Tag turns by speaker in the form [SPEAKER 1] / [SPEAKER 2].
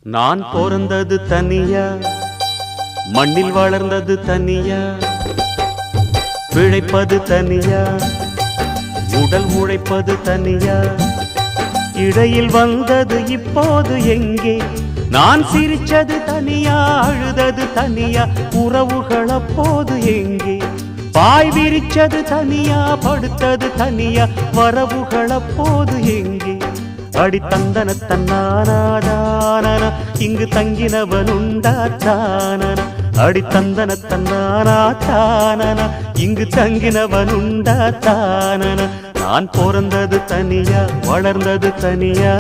[SPEAKER 1] நான் பிறந்தது தனியா, மண்ணில் வளர்ந்தது தனியா, பிழைப்பது தனியா, உடல் உழைப்பது தனியா, இடையில் வந்தது இப்போது எங்கே? நான் சிரிச்சது தனியா, அழுதது தனியா, உறவுகள் அப்போது எங்கே? பாய் விரிச்சது தனியா, படுத்தது தனியா, வரவுகள் அப்போது எங்கே? அடி தந்தன தன்னானாதான இங்கு தங்கினவனுண்டா தானன, அடி தந்தன தன்னானாதான இங்கு தங்கினவனுண்டா தானன. நான் பிறந்தது தனியா, வளர்ந்தது தனியா.